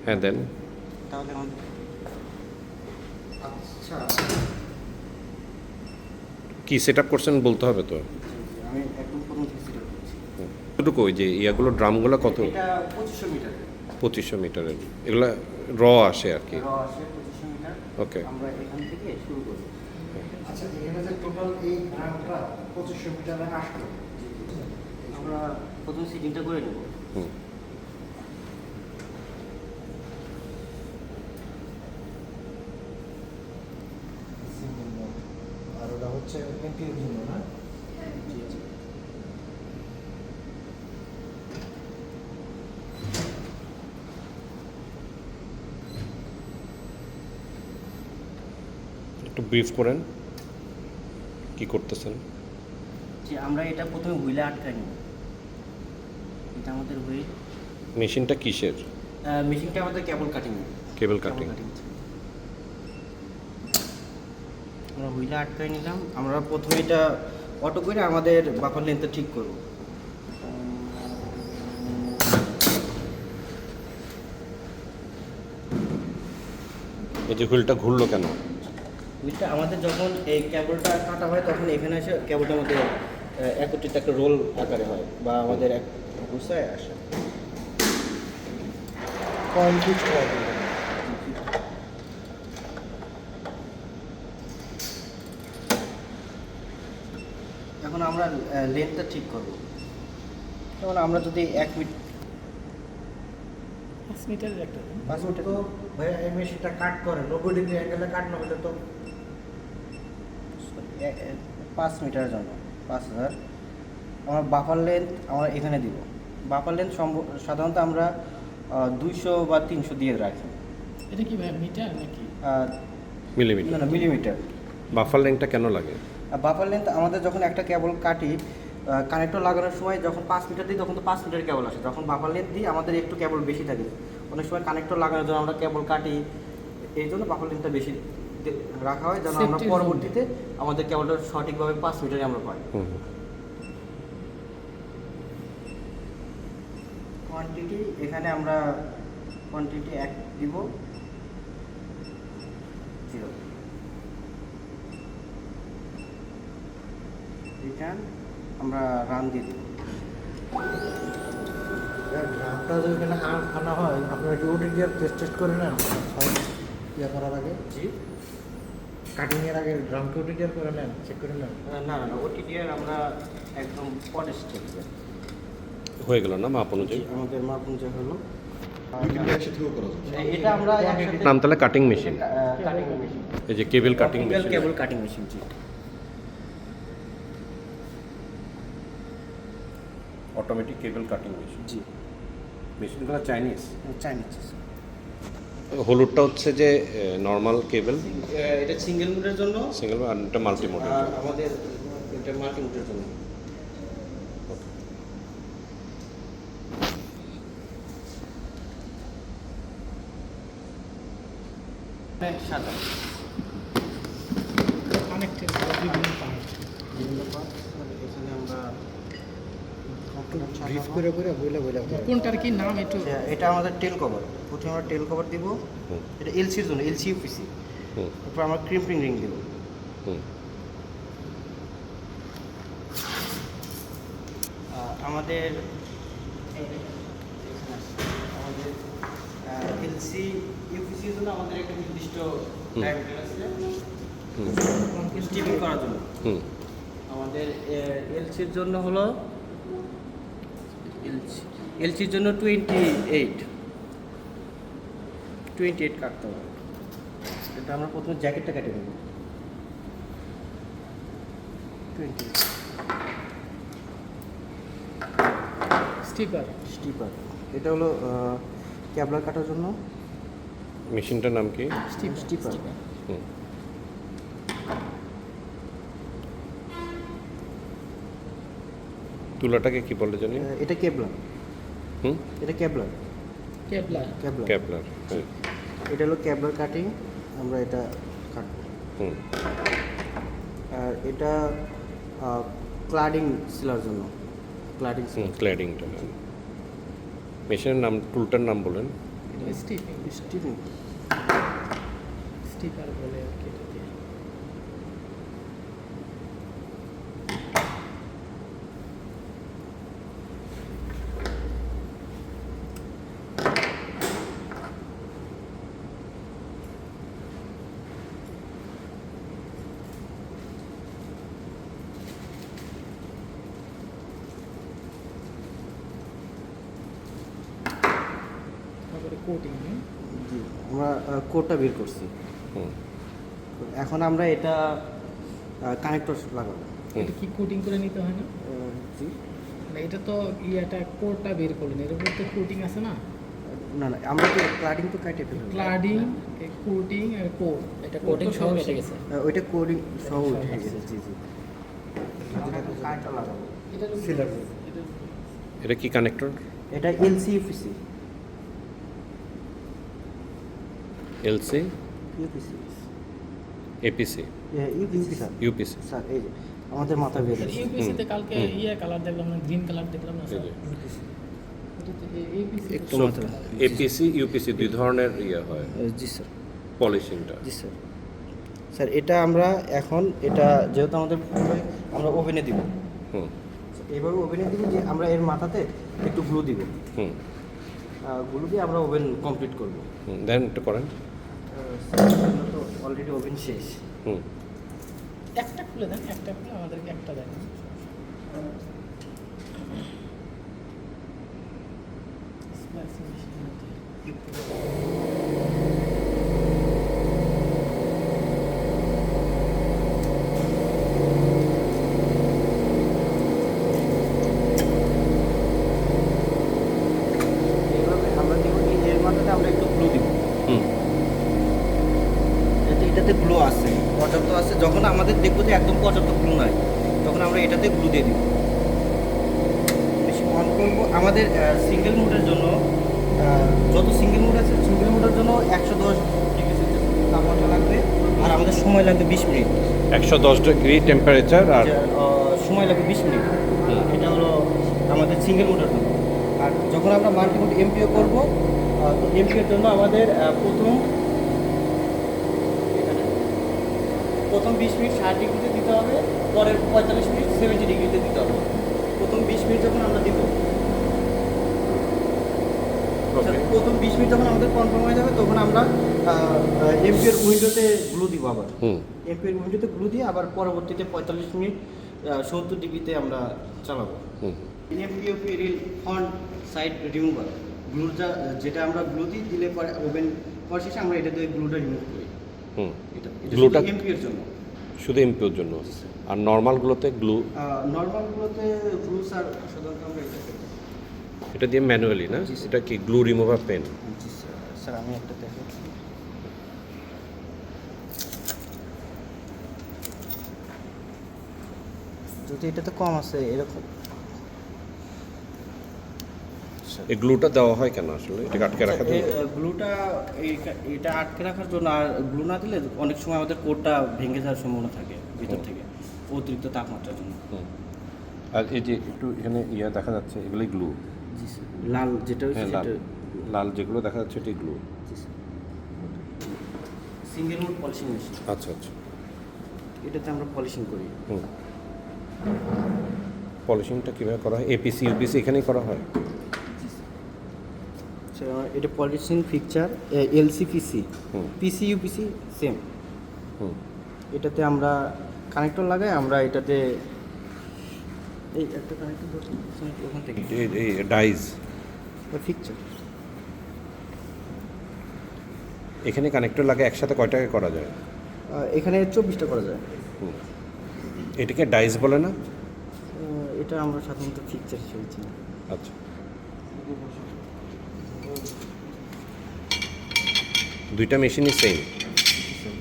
হ্যাঁ দেন। তাহলে আমাদের আচ্ছা কি সেট আপ করছেন বলতে হবে তো। আমি একদম প্রথম থেকে সেট করছি। কতটুকু ওই যে ইয়াগুলো ড্রামগুলো কত? এটা 2500 মিটার 2500 মিটারের, এগুলা র আসে আর কি। র আসে 2500 মিটার। ওকে। আমরা এখান থেকে শুরু করব। আচ্ছা এখানে যে টোটাল এই গ্রামটা 2500 মিটারে আসলো, আমরা প্রথম সিটিংটা করে নেব। হুম। আর ওটা হচ্ছে এমপির জন্য না? জি জি। একটু ব্রিফ করেন কি করতেছেন। যে আমরা এটা প্রথমে হুইলে আটকাই নিব। এটা আমাদের হুইল। মেশিনটা কিসের? মেশিনটা আমাদের কেবল কাটিং। কেবল কাটিং। আমরা হুইলে আটকাই নিলাম। আমরা প্রথমে এটা অটো করে আমাদের বাফার লেন্থটা ঠিক করব। এই যে হুইলটা ঘুরলো কেন? হুইলটা আমাদের যখন এই কেবলটা কাটা হয় তখন এখানে এসে কেবলটা আমাদের একত্রিত একটা রোল আকারে হয় বা আমাদের এক গুছায় আসে। কয়েল ফিক্স করা যাবে। এখন আমরা লেন্থটা ঠিক করব। যেমন আমরা যদি 1 মিনিট 5 মিটারের একটা 5 মিনিট তো ভাইয়া এই মেশিনটা কাট করে 90 ডিগ্রি অ্যাঙ্গেলে কাট না হলে তো 5 মিটারের জন্য 5000। আমার বাফার লেন্থ আমরা এখানে দিব। বাফার লেন্থ সাধারণত আমরা 200 বা 300 দিয়ে রাখি। এটা কি ভাই মিটার নাকি? মিলিমিটার। না না মিলিমিটার। বাফার লেংথটা কেন লাগে? বাফার লেন্থ আমাদের যখন একটা কেবল কাটি কানেক্টর লাগানোর সময় যখন 5 মিটার দিই তখন তো 5 মিটার কেবল আসে। যখন বাফার লেন্থ দিই আমাদের একটু কেবল বেশি থাকে। অনেক সময় কানেক্টর লাগানোর জন্য আমরা কেবল কাটি, এই জন্য বাফার লেন্থটা বেশি রাখা হয় যেন আমরা Safety-র পরবর্তীতে আমাদের কেবলটা সঠিকভাবে 5 মিটারে আমরা পাই। হুম। কোয়ান্টিটি এখানে আমরা কোয়ান্টিটি 1 দিব 0 রিটার্ন আমরা রান দিয়ে দিব। গ্রামটা যদি এখানে আনা হয় আপনারা কি ওটি দিয়ে টেস্ট করে নেন ইয়ে করার আগে? জি কাটিংয়ের আগে গ্রামকে ওটি দিয়ে করে নেন, চেক করে নেন? না না না ওটিডিআর আমরা একদম পরে স্টেপ হয়ে গেল না মাপ অনুযায়ী? আমাদের মাপ অনুযায়ী হলো। একসাথেও করা যাবে। এটা আমরা একসাথে নাম তাহলে কাটিং মেশিন। কাটিং মেশিন, এই যে কেবল কাটিং মেশিন। কেবল কাটিং মেশিন। জি অটোমেটিক কেবল কাটিং মেশিন। জি মেশিনগুলো চাইনিজ। চাইনিজ। হলুদটা হচ্ছে যে নর্মাল কেবল, এটা সিঙ্গেল মোডের জন্য সিঙ্গেল, আর এটা মাল্টি মোডের আর জন্য। আমাদের এটা মাল্টি মোডের জন্য। সাদা কানেক্টেড বিভিন্ন পার্ট। বিভিন্ন পার্ট এখানে আমরা ব্রিফ করে বইলা বইলা করে। কোনটার কি নাম একটু? এটা আমাদের টেল কভার। প্রথমে আমরা টেল কভার দিব। হুম। এটা এলসির জন্য, এলসি ইউপিসি। হুম। তারপর আমরা ক্রিম্পিং রিং দিব। হুম। আমাদের আমাদের এলসি ইউপিসির জন্য আমাদের একটা নির্দিষ্ট ডায়ামিটার আছে হুম। স্টিপিং করার জন্য। হুম। আমাদের এলসির জন্য হলো এলসির জন্য 28 কাটতে হবে। এটা আমরা প্রথমে জ্যাকেটটা কেটে নেব। 28 স্টিপার। স্টিপার। এটা হলো ক্যাবলার কাটার জন্য মেশিনটার নাম কি? স্টিপার। হুম। তুলাটাকে কি বলে জানি? এটা কেবলার। হুম। এটা কেবলার। কেবলার। কেবলার। ক্যাপলার। হ্যাঁ। এটা হলো কেবলার কাটিং, আমরা এটা কাটবো। হুম। আর এটা ক্লাডিং সিলার জন্য ক্লাডিং হুম, ক্ল্যাডিংটা। মেশিনের নাম, টুলটার নাম বলেন। এটা স্টিপিং স্টিপিং স্টিপার বলে আর কি এটাকে। তারপরে কোটিং জি আমরা কোডটা বের করছি। হুম এখন আমরা এটা কানেক্টর লাগাবো। এটা কি কোটিং করে নিতে হয় না? জি মানে এটা তো ইয়াটা কোডটা বের করলেন, এর উপর তো কোটিং আছে না? না না আমরা তো ক্লাডিং তো কাটে ফেলবো। ক্লাডিং, কোটিং আর কোড, এটা কোটিং সহ কেটে গেছে। ওইটা কোডিং সহ সহ উঠে গেছে। গেছে। জি জি কানেক্টর লাগাবো। এটার উপর- Filler. এটার- এটা কি কানেক্টর? এটা LC UPC LC UPC APC UPC sir UPC sir এই যে আমাদের মাথা বের স্যার, ইউপিসিতে কালকে হুম। ইয়ে কালার দেখলাম না, গ্রিন কালার দেখলাম না স্যার। এই এটা তো ইউপিসি একটু তো মাত্রা। এপিসি ইউপিসি দুই ধরনের ইয়ে হয় জি স্যার পলিশিংটা। জি স্যার স্যার এটা আমরা এখন এটা যেহেতু আমাদের পুরোই আমরা ওভেনে দিব, হুম এইভাবে ওভেনে দিব যে আমরা এর মাথাতে একটু গ্লু দিব, হুম গ্লু দিয়ে আমরা ওভেন কমপ্লিট করবো। হুম দেন একটু করেন। তো অলরেডি ওভেন শেষ। হুম একটা খুলে দেন, একটা খুলে আমাদেরকে একটা দেন। স্প্লাইসিং মেশিনের মধ্যে। এইভাবে আমরা দিব কি এর মাথাতে আমরা একটু গ্লু দিব, হুম যাতে এটাতে গ্লু আছে, পর্যাপ্ত আছে। যখন আমাদের দেখবো যে একদম পর্যাপ্ত গ্লু নাই, তখন আমরা এটাতে গ্লু দিয়ে দিব। বেশি অন করবো আমাদের সিঙ্গেল মোডের জন্য, যত সিঙ্গেল মোড আছে সিঙ্গেল মোডের জন্য 110 ডিগ্রি সেলসিয়াস তাপমাত্রা লাগবে, আর আমাদের সময় লাগবে 20 মিনিট। 110 ডিগ্রি টেম্পারেচার আর সময় লাগবে 20 মিনিট। এটা হলো আমাদের সিঙ্গেল মোডের জন্য। আর যখন আমরা মাল্টি মোড এমপিও করবো, তো এমপিওর জন্য আমাদের প্রথম 20 মিনিট 60 ডিগ্রিতে দিতে হবে, পরের 45 মিনিট 70 ডিগ্রিতে দিতে হবে। প্রথম 20 মিনিট যখন আমরা দিব, প্রথম 20 মিনিট যখন আমাদের কনফার্ম হয়ে যাবে, তখন আমরা এমপিওর উইন্ডোতে গ্লু দিব আবার। হুম এমপিওর উইন্ডোতে গ্লু দিয়ে আবার পরবর্তীতে 45 মিনিট 70 ডিগ্রিতে আমরা চালাবো। হুম এমপিওপি রিল ফ্রন্ট সাইড রিমুভার, গ্লুটা যেটা আমরা গ্লু দিলে পরে ওভেন করার শেষে আমরা এটা দিয়ে গ্লুটা রিমুভ করি। হুম এটা গ্লুটা এমপিওর জন্য। শুধু এমপিওর জন্য, আর নর্মালগুলোতে গ্লু নর্মালগুলোতে গ্লু স্যার সাধারণত আমরা এটা করি। এটা দিয়ে ম্যানুয়ালি না? জি, স্যার। এটা কি গ্লু রিমুভার পেন? জি স্যার, স্যার আমি একটা দেখাচ্ছি। যদি এটাতে কম আছে এরকম। এই গ্লুটা দেওয়া হয় কেন আসলে? এটাকে আটকে রাখার জন্য? গ্লুটা এটা আটকে রাখার জন্য, আর গ্লু না দিলে অনেক সময় আমাদের কোডটা ভেঙে যাওয়ার সম্ভাবনা থাকে ভিতর থেকে, অতিরিক্ত তাপমাত্রার জন্য। হুম। আর এই যে একটু এখানে ইয়ে দেখা যাচ্ছে, এগুলোই গ্লু। জি স্যার, লাল যেটা হচ্ছে হ্যাঁ লাল সেটা লাল যেগুলো দেখা যাচ্ছে এটাই glue. Single mode polishing machine, আচ্ছা আচ্ছা। এটাতে আমরা পলিশিং করি। হুম পলিশিংটা কীভাবে করা হয়? এপিসি ইউপিসি এখানেই করা হয়? এটা পলিশিং ফিকচার এলসিপিসি, হুম পিসি ইউপিসি সেম। হুম এটাতে আমরা কানেক্টর লাগাই, আমরা এটাতে এই একটা কানেক্টর ওখান থেকে এই ডাইজ ফিকচার এখানে কানেক্টর লাগে একসাথে কয়টাকে করা যায়? এখানে 24টা করা যায়। হুম এটাকে ডাইজ বলে না? এটা আমরা সাধারণত ফিকচার হিসেবে চিনি। আচ্ছা। দুইটা মেশিনই সেম?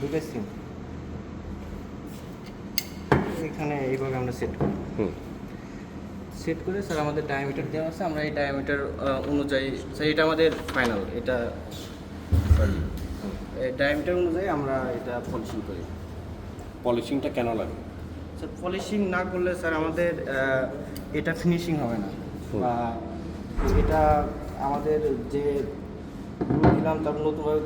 দুটো সিম এখানে এইভাবে আমরা সেট করি। হুম সেট করে স্যার আমাদের ডায়ামিটার দেওয়া আছে, আমরা এই ডায়ামিটার অনুযায়ী স্যার এটা আমাদের ফাইনাল, এটা ডায়ামিটার অনুযায়ী আমরা এটা পলিশিং করি। পলিশিংটা কেন লাগে? স্যার পলিশিং না করলে স্যার আমাদের এটা ফিনিশিং হবে না, বা এটা আমাদের যে দিলাম, তারপর নতুনভাবে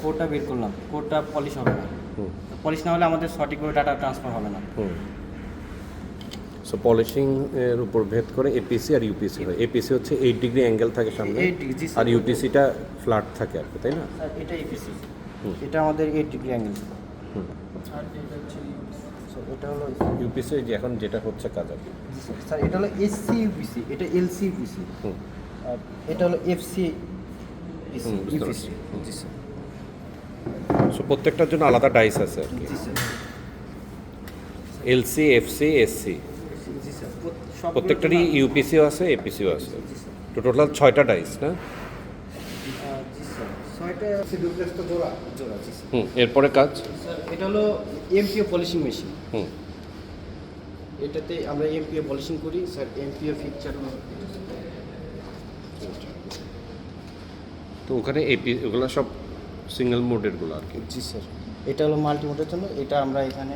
কোডটা বের করলাম, কোডটা পলিশ হবে না। হুম পলিশ না হলে আমাদের সঠিকভাবে ডাটা ট্রান্সফার হবে না। হুম। সো পলিশিং এর উপর ভেদ করে এপিসি আর ইউপিসি হয়। এপিসি হচ্ছে 8 ডিগ্রি অ্যাঙ্গেল থাকে সামনে, 8 ডিগ্রি, জি স্যার। আর ইউপিসিটা ফ্ল্যাট থাকে আর কি, তাই না? স্যার এটা এপিসি, হুম। এটা আমাদের 8 ডিগ্রি অ্যাঙ্গেল। হুম। আর এটা হচ্ছে এটা হলো ইউপিসি যে এখন যেটা হচ্ছে কাজ আর কি। স্যার এটা হলো এসসি ইউপিসি, এটা এলসি ইউপিসি, হুম আর এটা হলো এফসি হুম, বুঝতে ইউপিসি। পারছি। জি স্যার। সো প্রত্যেকটার জন্য আলাদা ডাইস আছে আর কি, জি স্যার। এলসি, এফসি, এসসি, জি স্যার। সবগুলোর প্রত্যেকটারই জন্য- ইউপিসিও আছে, এপিসিও আছে। জি স্যার। তো টোটাল 6টা ডাইস না? জি স্যার, 6টা ডুপ্লেক্স তো জোড়া। জোড়া। জি স্যার। হুম, এরপরে কাজ। স্যার এটা হলো এমপিও পলিশিং মেশিন। হুম এটাতে আমরা এমপিও পলিশিং করি স্যার, এমপিও ফিকচার। তো ওখানে ওগুলো সব সিঙ্গেল মোডেরগুলো আর কি। জি স্যার, এটা হলো মাল্টি মোডের জন্য, এটা আমরা এখানে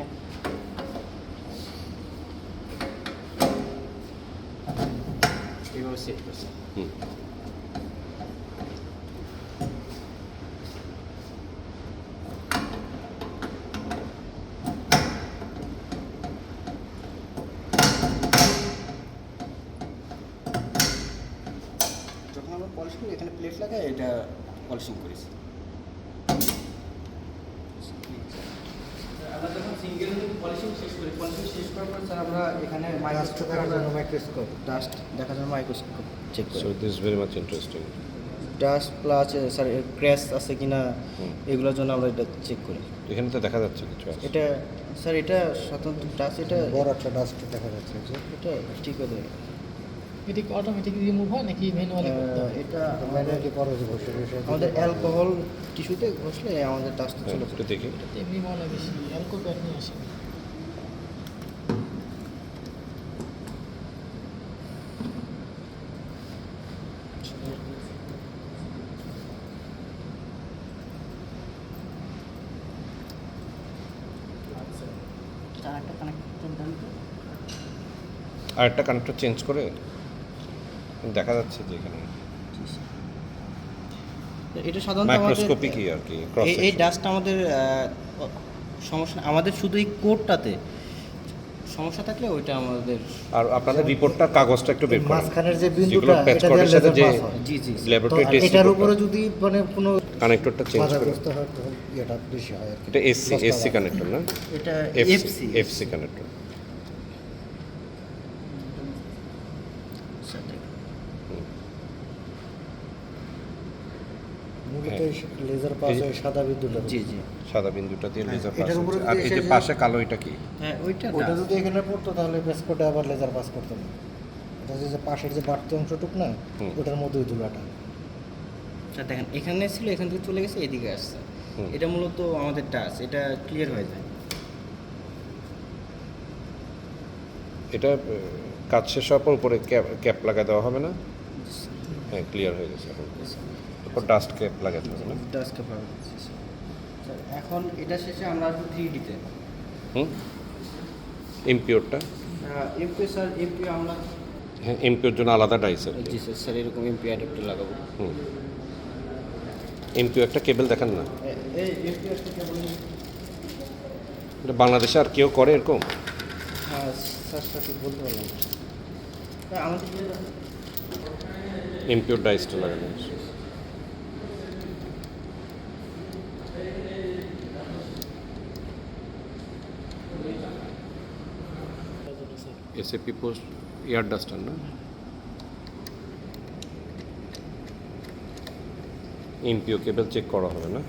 এইভাবে সেট করছি। হুম যখন আমরা পলিশ করি এখানে প্লেট লাগাই, এটা পলিশিং করেছি। আমরা যখন সিঙ্গেল পলিশিং শেষ করি, পলিশিং শেষ করার পর স্যার আমরা এখানে ডাস্ট দেখার জন্য মাইক্রোস্কোপ। ডাস্ট দেখার জন্য মাইক্রোস্কোপ চেক করি। So this very much interesting. Dust plus sir crash আছে কিনা হুম। এগুলোর জন্য আমরা এটা চেক করি। এখানে তো দেখা যাচ্ছে কিছু আছে। এটা স্যার এটা সাধারণত ডাস্ট, এটা বড় একটা ডাস্ট দেখা যাচ্ছে যে এটা ঠিক আছে। এটা কি অটোমেটিক রিমুভ হয় নাকি ম্যানুয়ালি করতে হয়? এটা ম্যানুয়ালি পরে যে বসে বসে আমাদের অ্যালকোহল টিস্যুতে ঘষলে আমাদের ডাস্ট হ্যাঁ, চলে একটু দেখি। এটাতে এমনি ময়লা বেশি, অ্যালকোহল নিয়ে আসে। চারটা কানেক্টর দেন তো। আর একটা কানেক্টর চেঞ্জ করে দেখা যাচ্ছে যে এখানে এটা সাধারণত আমাদের মাইক্রোস্কোপি কি আর কি ক্রস এই ডাস্টটা আমাদের সমস্যা না। আমাদের শুধু এই কোডটাতে সমস্যা থাকলে ওইটা আমাদের। আর আপনাদের রিপোর্টটা কাগজটা একটু বের করুন, মাঝখানের যে যেগুলো বিন্দুটা প্যাচ এটা করার দিয়ে সাথে লেজার যে পাস হয়। জি জি তো ল্যাবরেটরি টেস্ট এটার উপরে যদি মানে কোনো কানেক্টরটা চেঞ্জ করে। বাধাগ্রস্ত হয় তখন এটা বেশি হয় আর কি। এটা এসসি কানেক্টর না? এটা এফসি এফসি এফসি কানেক্টর। মূলত লেজার পাস হয় সাদা বিদ্যুৎ। জি জি। সাদা বিন্দুটা দিয়ে লেজার পাস এটার উপরে হচ্ছে। আর যদি এই যে এসে পাশে কালো এটা কি? হ্যাঁ ওইটা ওটা dust। যদি এখানে পড়তো তাহলে প্যাসকোটে আবার লেজার পাস করতো না। এটা যে পাশের যে বাড়তি অংশটুক না হুম। ওটার মধ্যে ওই ধুলাটা। আচ্ছা দেখেন, এখানে ছিল, এখান থেকে চলে গেছে, এদিকে আসছে। হুম। এটা মূলত আমাদের ডাস্ট, এটা ক্লিয়ার হয়ে যায়। এটা কাজ শেষ হওয়ার পর উপরে ক্যাপ লাগা দেওয়া হবে না? হ্যাঁ, ক্লিয়ার হয়ে গেছে এখন। তারপর ডাস্ট ক্যাপ লাগাতে হবে না? ডাস্টকে পাবে। এখন এটা শেষে আমরা আসবো 3Dতে। হুম। ইমপিওরটা? এমপি স্যার, এমপি আমরা হ্যাঁ, এমপিওর জন্য আলাদা ডাইস আর কি। জি স্যার, স্যার এরকম এমপি অ্যাডাপ্টার লাগাবো। হুম। এমপিও একটা কেবল দেখান না। এই এমপি আসতে কেবল। এটা বাংলাদেশে আর কেউ করে এরকম? হ্যাঁ স্যার, সঠিক বলতে পারলাম না। হ্যাঁ, আমাদের এমপিওর ডাইসটা লাগানো আছে। এসএপি পোস্ট এয়ার ডাস্টার না? এমপিও কেবল চেক করা হবে না?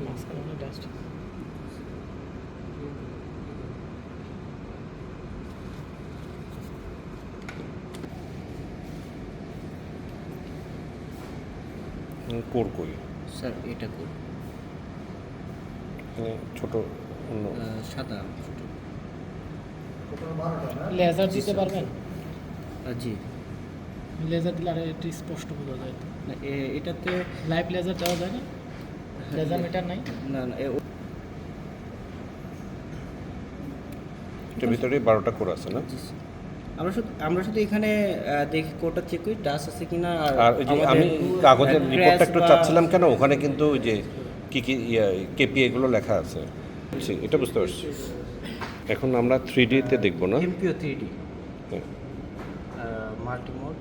মাঝখানে ডাস্ট। কোর কই? স্যার এটা করব এখানে ছোট অন্য সাদা ছোট। লেজার দিতে পারবেন? জি লেজার দিলে আর একটু স্পষ্ট বোঝা যায় তো। না, এটাতে লাইভ লেজার দেওয়া যায় না? লেজার মিটার নাই? না না এটার ভিতরে 12টা কোর আছে না? আমরা শুধু এখানে দেখি কোডটা চেক করি ডাস আছে কিনা। আর ওই যে আমি কাগজের রিপোর্টটা একটু চাচ্ছিলাম কেন, ওখানে কিন্তু ওই যে কী কী কেপিআই গুলো লেখা আছে, এটা বুঝতে পারছি। এখন আমরা 3D-তে দেখবো না? এমপিও 3D হ্যাঁ। Multi mode.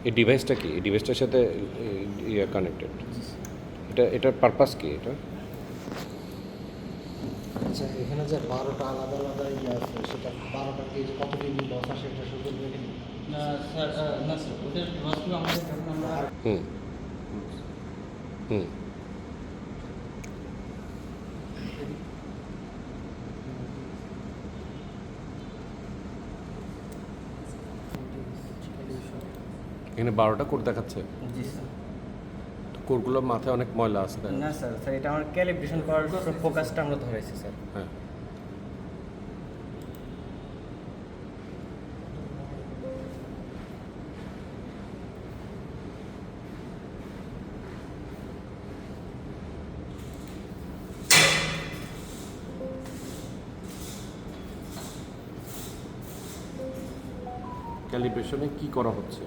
এই ডিভাইসটা কি? এই ডিভাইসটার সাথে কানেক্টেড? এটার পারপাস কি এটা? আচ্ছা এখানে যে 12টা আলাদা আলাদা ইয়ে আছে সেটা 12টা কেজি কত কেজি লস আসে এটা শুধু দেখেন। না স্যার না স্যার ওদের লসগুলো আমাদের যখন আমরা হুম হুম এখানে 12টা কোর দেখাচ্ছে। জি স্যার। কোরগুলো মাথায় অনেক ময়লা আছে তাই না? না স্যার স্যার এটা আমার ক্যালিব্রেশন করার ফোকাসটা আমরা ধরেছি স্যার। হ্যাঁ। ক্যালিব্রেশনে কি করা হচ্ছে?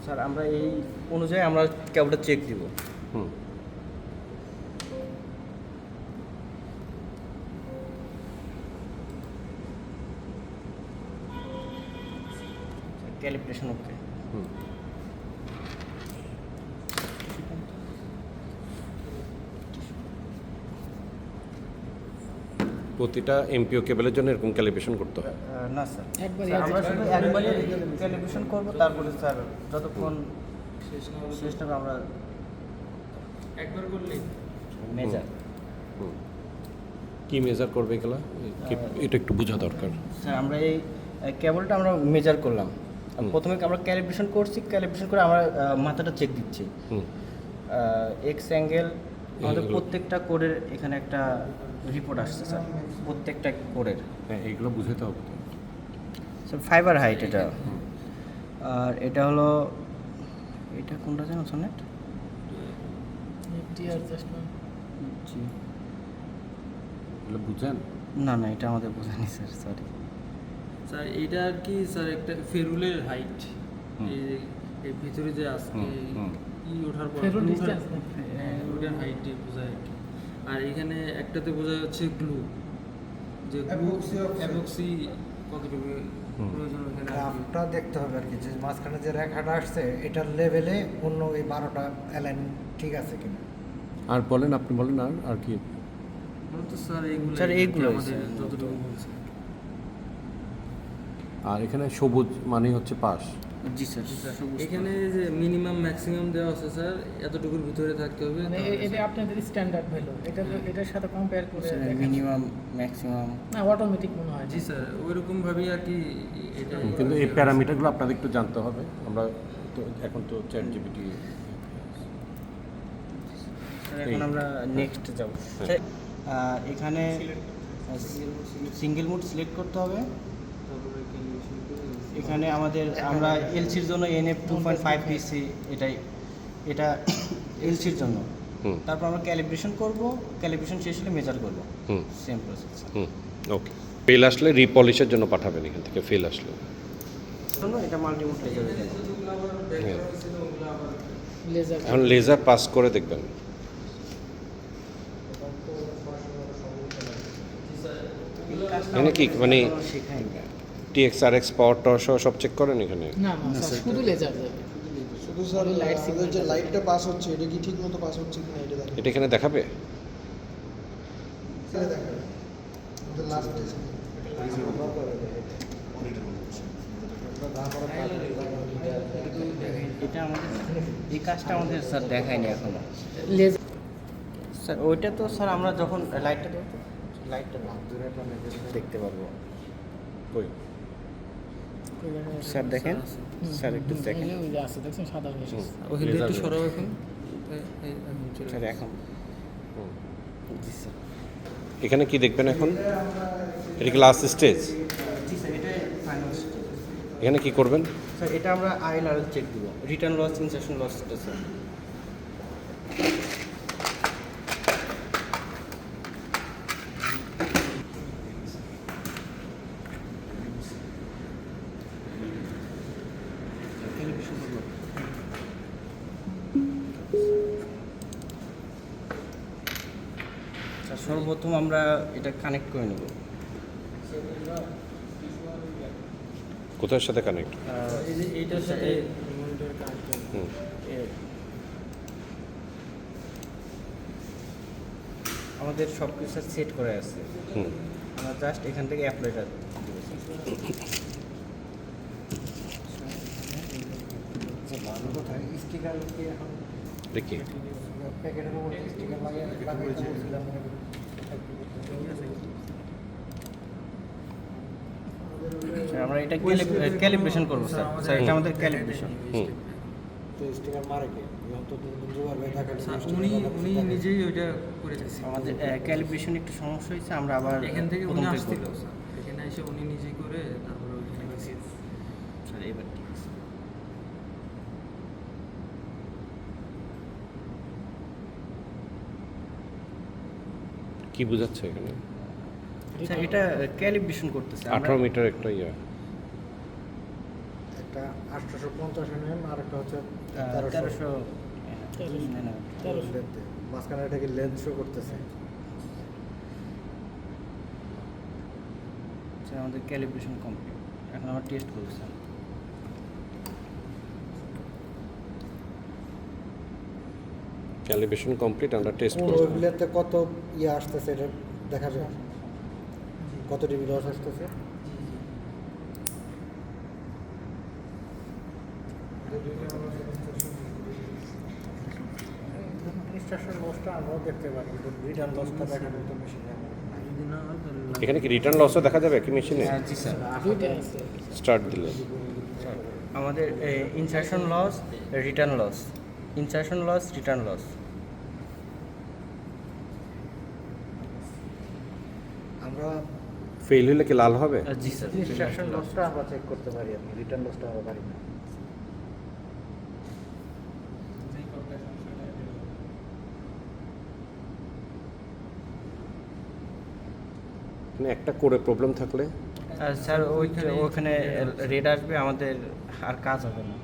স্যার আমরা এই অনুযায়ী আমরা কেবলটা চেক দিব। হুম ক্যালিব্রেশন ওকে। হুম প্রতিটা এমপিও কেবলের জন্য এরকম ক্যালিব্রেশন করতে হয়? না স্যার একবারই স্যার, আমরা আছে। শুধু একবারই ক্যালিব্রেশন করব, তারপরে স্যার যতক্ষণ শেষ হবে আমরা একবার করলেই মেজার। হুম। কি মেজার করবে এগুলা? এটা একটু বোঝা দরকার। স্যার আমরা এই কেবলটা আমরা মেজার করলাম। হুম। প্রথমে আমরা ক্যালিব্রেশন করছি, ক্যালিব্রেশন করে আমরা মাথাটা চেক দিচ্ছি। হুম এক্স অ্যাঙ্গেল আমাদের এগুলো- প্রত্যেকটা কোডের এখানে একটা রিপোর্ট আসছে স্যার, প্রত্যেকটা কোডের। হ্যাঁ এইগুলো বুঝাতে হবে তো। স্যার ফাইবার হাইট এটা। আর এটা হলো, এটা কোনটা জানো সনেট? এফটিআর জাস্ট জি এগুলো বুঝেন? না না এটা আমাদের বোঝানি স্যার, সরি। স্যার এটা আর কি স্যার একটা ফেরুলের হাইট, হুম। এই ভিতরে যে আছে হুম, হুম। ওঠার পর ফেরুল glue ডিসটেন্স হ্যাঁ, ওটার হাইট বোঝায় আর কি। আর এখানে একটাতে বোঝা যাচ্ছে গ্লু, যে গ্লু অ্যাবক্সি কতটুকু হুম। প্রয়োজন এখানে আর কি। গ্রাফটা দেখতে হবে আর কি, যে মাঝখানে যে রেখাটা আসছে এটার লেভেলে অন্য এই 12টা অ্যালাইন ঠিক আছে কিনা। আর বলেন, আপনি বলেন। আর কি? তো স্যার এইগুলো স্যার, এইগুলোই আমাদের স্যার। যতটুকু বলছে। আর এখানে সবুজ মানে হচ্ছে পাস। জি স্যার। এখানে যে মিনিমাম ম্যাক্সিমাম দেওয়া আছে স্যার, এতটুকুর ভিতরে থাকতে হবে। মানে এটা আপনাদের স্ট্যান্ডার্ড ভ্যালু, এটার সাথে কম্পেয়ার করে দেখেন। মিনিমাম ম্যাক্সিমাম না অটোমেটিক মনে হয়। জি স্যার, ওইরকম ভাবেই আর কি এটা। কিন্তু এই প্যারামিটারগুলো আপনাদের একটু জানতে হবে। আমরা তো এখন তো চ্যাট জিপিটি। এখন আমরা নেক্সট যাব। হ্যাঁ। এখানে সিঙ্গেল মোড সিলেক্ট করতে হবে। তারপরে ক্যালিব্রেশন করে এখানে আমরা এলসির জন্য NF 2.5 পিসি, এটা এলসির জন্য। হুম তারপর আমরা ক্যালিব্রেশন করব, ক্যালিব্রেশন শেষ হলে মেজার করব। হুম সেম প্রসেস। হুম ওকে। ফেল আসলে রিপলিশের জন্য পাঠাবেন এখান থেকে, ফেল আসলে। জন্য এটা মাল্টিমোড লেজার। হ্যাঁ। লেজার এখন লেজার পাস করে দেখবেন। এখানে কি মানে শেখায়নি। TX-RX পাওয়ার টস সব চেক করেন এখানে? না না স্যার, শুধু লেজার যাবে। শুধু স্যার Light আমাদের signal যে টা লাইটটা পাস হচ্ছে এটা কি ঠিক মতো পাস হচ্ছে কিনা এটা দেখেন। এটা এখানে দেখাবে? এটা দেখেন আমাদের লাস্ট টেস্ট এটা আমাদের এই কাজটা আমাদের স্যার দেখায়নি এখনো লেজার স্যার। ওইটা তো স্যার আমরা যখন লাইটটা দেবো, লাইটটা দেখতে পারবো কই? স্যার। দেখেন স্যার, একটু দেখেন। ওই যে আছে দেখছেন সাদা হয়ে এসেছে। ওখানে একটু সরাও এখন। স্যার এখন হুম। জি স্যার এখানে কি দেখবেন এখন? এটা কি লাস্ট স্টেজ? জি স্যার এটাই ফাইনাল এখানে কি করবেন? স্যার এটা আমরা ILR চেক দিব, রিটার্ন লস, ইনসারশন লসটা স্যার। স্যার সর্বপ্রথম আমরা এটা কানেক্ট করে নেব। কোথার সাথে কানেক্ট? এইটার সাথে হুম। আমাদের সব কিছু সেট করে আছে, হুম। আমরা জাস্ট এখান থেকে অ্যাপ্লাইটা ভালো কথা, স্টিকার কি এখন দেখি প্যাকেটের উপর স্টিকার লাগাইছিলাম। আমরা এটা ক্যালিব্রেশন করবো স্যার। স্যার এটা আমাদের ক্যালিব্রেশন। হুম। তো স্টিকার মারে কে? এখন তো জোগাড় হয়ে থাকা উনি নিজেই ওইটা করে দিয়েছে। আমাদের ক্যালিব্রেশন একটু সমস্যা হয়েছে, আমরা আবার এখান থেকে প্রথম উনি থেকে আসছিল করবো। স্যার, এখানে এসে উনি নিজেই করে তারপরে ওইখানে গেছে। স্যার এবার ঠিক আছে। কি বোঝাচ্ছে এখানে? স্যার এটা ক্যালিব্রেশন করতেছে 18 মিটার একটা ইয়ে। একটা 850 mm আর একটা হচ্ছে 1300 মাঝখানে এটা কি লেন্স শো করতেছে? স্যার আমাদের ক্যালিব্রেশন কমপ্লিট, এখন আমরা টেস্ট করবো স্যার। ক্যালিব্রেশন কমপ্লিট, আমরা টেস্ট পুরো করব। ওইগুলোতে কত ইয়ে আসতেছে এটা দেখা যায়, কত ডিবি লস আসতেছে। ইনস্ট্রাকশন লসটা আমরাও দেখতে পারি, কিন্তু রিটার্ন লসটা দেখা যায় তো মেশিনে। যদি না হয় তাহলে এখানে কি রিটার্ন লসও দেখা যাবে কি মেশিনে? জি স্যার। দুইটা আছে। স্টার্ট দিলে আমাদের insertion loss, return loss, insertion loss, return loss. আমরা ফেল হলে কি লাল হবে? জি স্যার। ইনস্ট্রাকশন লসটা আমরা চেক করতে পারি, আপনি রিটার্ন লসটা আমরা পারি না। মানে একটা করে প্রবলেম থাকলে স্যার ওখানে রেড আসবে, আমাদের আর কাজ হবে না।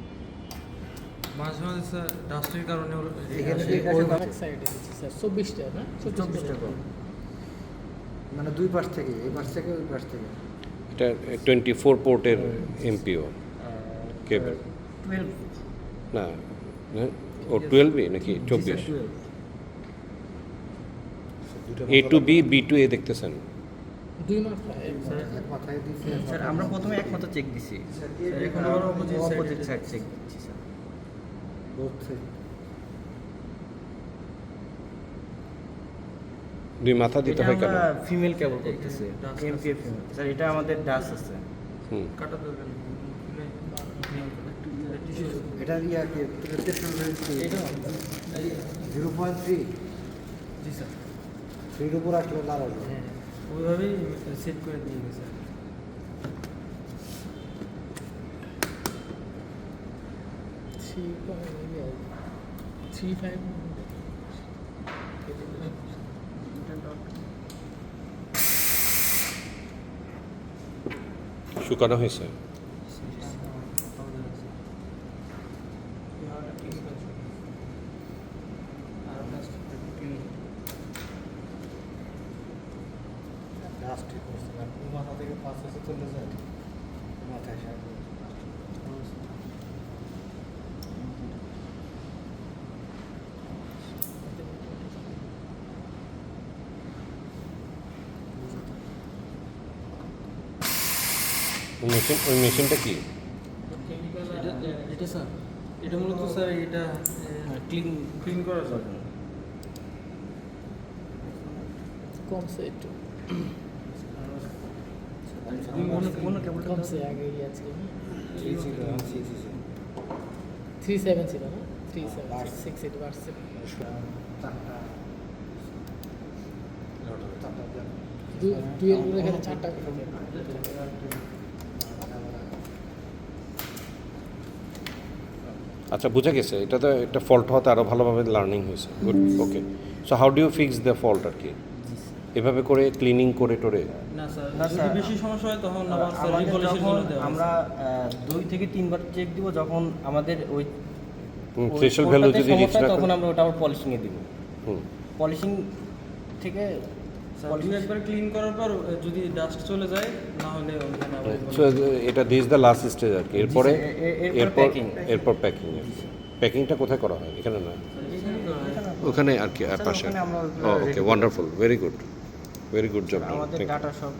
মাঝে মাঝে স্যার ডাস্টের কারণে এখানে আসে। কি ওই এক সাইডে দিচ্ছি স্যার 24টা না 24টা করে। মানে দুই পাশ থেকে, এই পাশ থেকে ওই পাশ থেকে। এটা 24 পোর্টের এমপিও কেবল 12 না না, ও 12 নাকি 24? A to B, B to A দেখতেছেন? দুই মাথায় এক মাথায় দিয়েছি, স্যার আমরা প্রথমে একমাত্র চেক দিছি, এখন আবার অপোজিট অপোজিট সাইড চেক দিচ্ছি স্যার। both side। দুই মাথা দিতে এটা হয় কেন? আমরা ফিমেল কেবল করতেছি, Dust এমপিএফ ফিমেল। স্যার এটা আমাদের ডাস আছে। হুম। কাটা দরকার নেই। এটা ইয়া কি এটা 0.3 জি স্যার, 3 উপর আসলে লাল আসবে। হ্যাঁ ওইভাবেই সেট করে দিয়ে গেছে। থ্রি ফাইভ শুকানো হয়েছে? লাস্ট ঠিক করছে না, মাথা থেকে 5 হচ্ছে চলে যায় মাথায় সাহায্য। ওই মেশিনটা কি? এটা স্যার, এটা মূলত স্যার এটা ক্লিন করার জন্য। কমছে একটু, কোন কেবলটা কমছে আগে আজকে ছিল 3.7 ছিল না 3 বাড়ছে। টুয়েলভ এখানে 4টা আচ্ছা, বুঝা গেছে। এটা তো একটা ফল্ট হওয়াতে আরও ভালোভাবে লার্নিং হয়েছে। Good, okay. So how do you fix the fault আর কি? এভাবে করে ক্লিনিং করে টোরে? না স্যার, না, যদি স্যার। বেশি সমস্যা হয় তখন আবার স্যার আমাদের রিপলিশের যখন জন্য দেওয়া আমরা 2 থেকে 3 বার চেক দিব, যখন আমাদের ওই থ্রেশহোল্ড ভ্যালু যদি রিচ সমস্যা, না তখন করে। আমরা ওটা আবার পলিশিংয়ে দিব। হুম। পলিশিং থেকে স্যার একবার ক্লিন করার পর যদি ডাস্ট চলে যায়, না হলে ওখানে আবার So, এটা দিস দ্য লাস্ট স্টেজ আর কি। এরপরে এরপর packing। এরপর প্যাকিং। প্যাকিংটা কোথায় করা হয়? এখানে না, ওখানে আর কি, আর পাশে। ওখানে আমরা ওকে, ওয়ান্ডারফুল, ভেরি গুড জব। আমাদের ডাটা সব